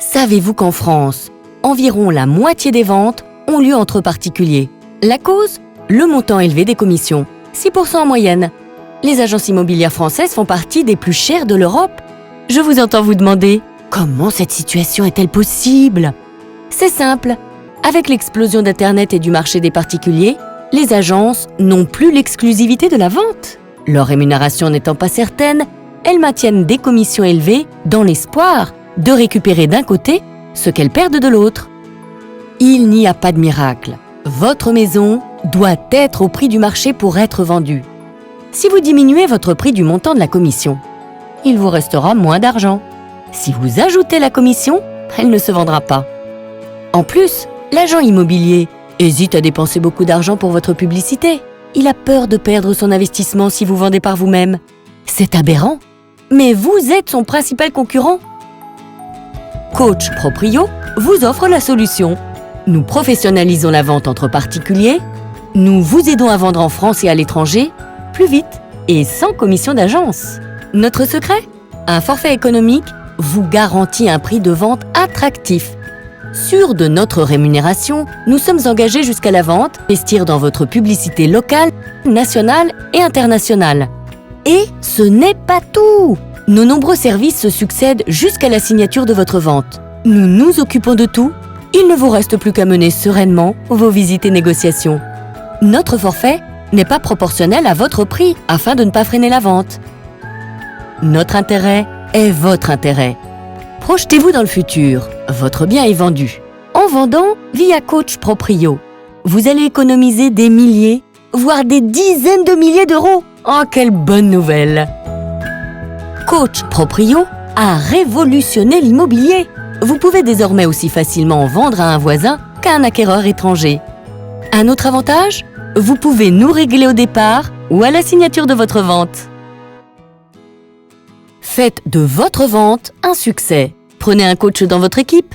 Savez-vous qu'en France, environ la moitié des ventes ont lieu entre particuliers? La cause? Le montant élevé des commissions, 6% en moyenne. Les agences immobilières françaises font partie des plus chères de l'Europe. Je vous entends vous demander, comment cette situation est-elle possible? C'est simple. Avec l'explosion d'Internet et du marché des particuliers, les agences n'ont plus l'exclusivité de la vente. Leur rémunération n'étant pas certaine, elles maintiennent des commissions élevées dans l'espoir de récupérer d'un côté ce qu'elles perdent de l'autre. Il n'y a pas de miracle. Votre maison doit être au prix du marché pour être vendue. Si vous diminuez votre prix du montant de la commission, il vous restera moins d'argent. Si vous ajoutez la commission, elle ne se vendra pas. En plus, l'agent immobilier hésite à dépenser beaucoup d'argent pour votre publicité. Il a peur de perdre son investissement si vous vendez par vous-même. C'est aberrant, mais vous êtes son principal concurrent. Coach Proprio vous offre la solution. Nous professionnalisons la vente entre particuliers. Nous vous aidons à vendre en France et à l'étranger, plus vite et sans commission d'agence. Notre secret? Un forfait économique vous garantit un prix de vente attractif. Sûr de notre rémunération, nous sommes engagés jusqu'à la vente, investir dans votre publicité locale, nationale et internationale. Et ce n'est pas tout! Nos nombreux services se succèdent jusqu'à la signature de votre vente. Nous nous occupons de tout. Il ne vous reste plus qu'à mener sereinement vos visites et négociations. Notre forfait n'est pas proportionnel à votre prix afin de ne pas freiner la vente. Notre intérêt est votre intérêt. Projetez-vous dans le futur. Votre bien est vendu. En vendant via Coach Proprio, vous allez économiser des milliers, voire des dizaines de milliers d'euros. Oh, quelle bonne nouvelle! Coach Proprio a révolutionné l'immobilier. Vous pouvez désormais aussi facilement vendre à un voisin qu'à un acquéreur étranger. Un autre avantage? Vous pouvez nous régler au départ ou à la signature de votre vente. Faites de votre vente un succès. Prenez un coach dans votre équipe.